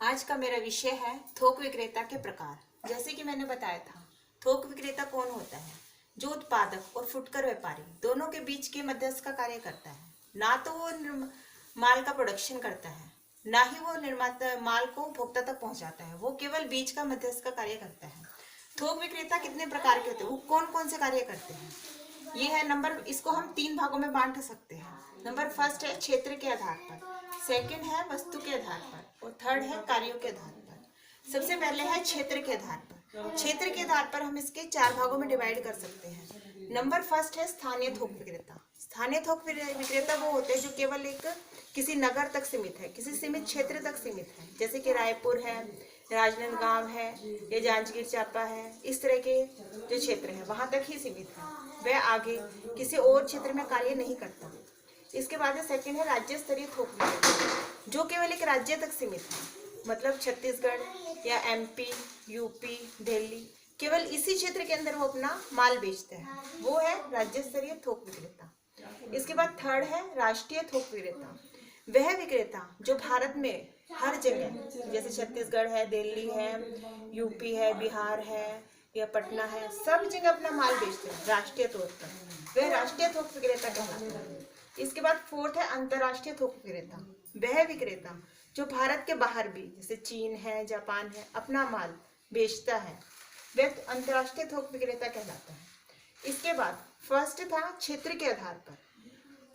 आज का मेरा विषय है थोक विक्रेता के प्रकार। जैसे कि मैंने बताया था, थोक विक्रेता कौन होता है? जो उत्पादक और फुटकर व्यापारी दोनों के बीच के मध्यस्थ का कार्य करता है। ना तो वो माल का प्रोडक्शन करता है, ना ही वो निर्माता माल को उपभोक्ता तक पहुंचाता है। वो केवल बीच का मध्यस्थ का कार्य करता है। थोक विक्रेता कितने प्रकार के होते हैं? वो कौन कौन से कार्य करते हैं? ये है नंबर, इसको हम 3 भागों में बांट सकते हैं। नंबर फर्स्ट है क्षेत्र के आधार पर, सेकंड है वस्तु के आधार पर और थर्ड है कार्यों के आधार पर। सबसे पहले है क्षेत्र के आधार पर। क्षेत्र के आधार पर हम इसके 4 भागों में डिवाइड कर सकते हैं। नंबर फर्स्ट है स्थानीय थोक विक्रेता। स्थानीय थोक विक्रेता वो होते हैं जो केवल एक किसी नगर तक सीमित है, किसी सीमित क्षेत्र तक सीमित है। जैसे कि रायपुर है, राजनांदगांव है या जांजगीर चांपा है, इस तरह के जो क्षेत्र है वहां तक ही सीमित है। वह आगे किसी और क्षेत्र में कार्य नहीं करता। इसके बाद सेकंड है राज्य स्तरीय थोक विक्रेता, जो केवल एक राज्य तक सीमित है। मतलब छत्तीसगढ़ या एमपी, यूपी, दिल्ली, केवल इसी क्षेत्र के अंदर वो अपना माल बेचते हैं। वो है राज्य स्तरीय थोक विक्रेता। इसके बाद थर्ड है राष्ट्रीय थोक विक्रेता। वह विक्रेता जो भारत में हर जगह, जैसे छत्तीसगढ़ है, दिल्ली है, यूपी है, बिहार है या पटना है, सब जगह अपना माल बेचते हैं राष्ट्रीय तौर पर, वह राष्ट्रीय थोक विक्रेता कहलाता है। इसके बाद फोर्थ है अंतर्राष्ट्रीय थोक विक्रेता। वह विक्रेता जो भारत के बाहर भी, जैसे चीन है, जापान है, अपना माल बेचता है, वह अंतर्राष्ट्रीय थोक विक्रेता कहलाता है। इसके बाद फर्स्ट था क्षेत्र के आधार पर,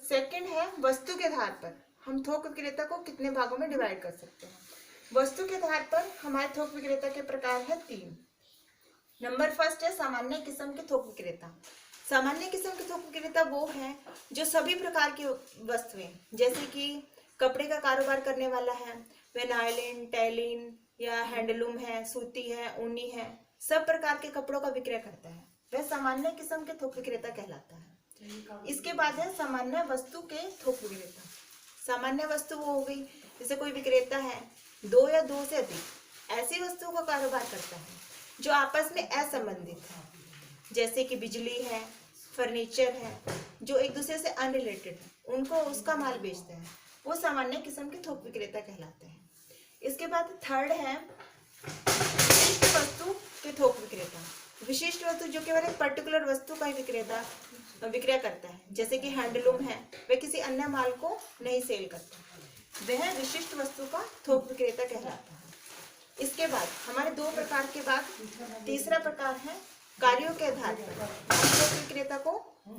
सेकंड है वस्तु के आधार पर। हम थोक विक्रेता को कितने भागों में डिवाइड कर सकते हैं? वस्तु के आधार पर हमारे थोक विक्रेता के प्रकार है 3। नंबर फर्स्ट है सामान्य किस्म के थोक विक्रेता। सामान्य किस्म के थोक विक्रेता वो है जो सभी प्रकार की वस्तुएं, जैसे कि कपड़े का कारोबार करने वाला है, वह नायलिन, टैलिन या हैंडलूम है, सूती है, ऊनी है, सब प्रकार के कपड़ों का विक्रय करता है, वह सामान्य किस्म के थोक विक्रेता कहलाता है। इसके बाद है सामान्य वस्तु के थोक विक्रेता। सामान्य वस्तु वो हो गई, जैसे कोई विक्रेता है 2 या 2 से अधिक ऐसी वस्तुओं का कारोबार करता है जो आपस में असंबंधित है, जैसे कि बिजली है, फर्नीचर है, जो एक दूसरे से अनरिलेटेड है, उनको उसका माल बेचते हैं, वो सामान्य किस्म के थोक विक्रेता कहलाते हैं। इसके बाद थर्ड है विशिष्ट वस्तु के थोक विक्रेता। विशिष्ट वस्तु जो केवल एक पर्टिकुलर वस्तु का ही विक्रेता विक्रय करता है, जैसे कि हैंडलूम है, वह किसी अन्य माल को नहीं सेल करता, वह विशिष्ट वस्तु का थोक विक्रेता कहलाता है। इसके बाद हमारे 2 प्रकार के बाद तीसरा प्रकार है कार्यों के आधार पर। हम थोक विक्रेता को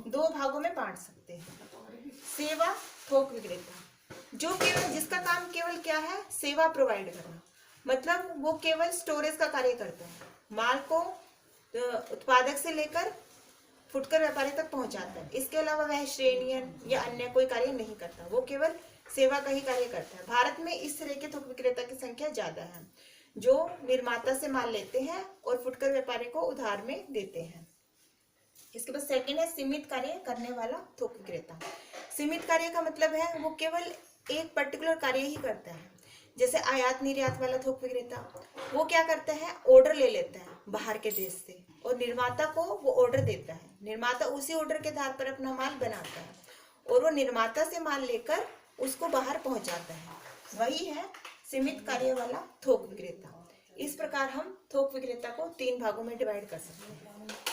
2 भागों में बांट सकते हैं। सेवा थोक विक्रेता, जो केवल जिसका काम केवल क्या है, सेवा प्रोवाइड करना। मतलब वो केवल स्टोरेज का कार्य करता है, माल को उत्पादक से लेकर फुटकर व्यापारी तक पहुंचाता है। इसके अलावा वह श्रेणियन या अन्य कोई कार्य नहीं करता, वो केवल सेवा का ही कार्य करता है। भारत में इस तरह के थोक विक्रेता की संख्या ज्यादा है, जो निर्माता से माल लेते हैं और फुटकर व्यापारी को उधार में देते हैं। इसके बाद सेकंड है सीमित कार्य करने वाला थोक विक्रेता। सीमित कार्य का मतलब है वो केवल एक पर्टिकुलर कार्य ही करता है, जैसे आयात निर्यात वाला थोक विक्रेता। वो क्या करता है, ऑर्डर ले लेता है बाहर के देश से और निर्माता को वो ऑर्डर देता है। निर्माता उसी ऑर्डर के आधार पर अपना माल बनाता है और वो निर्माता से माल लेकर उसको बाहर पहुंचाता है, वही है सीमित कार्य वाला थोक विक्रेता। इस प्रकार हम थोक विक्रेता को 3 भागों में डिवाइड कर सकते हैं।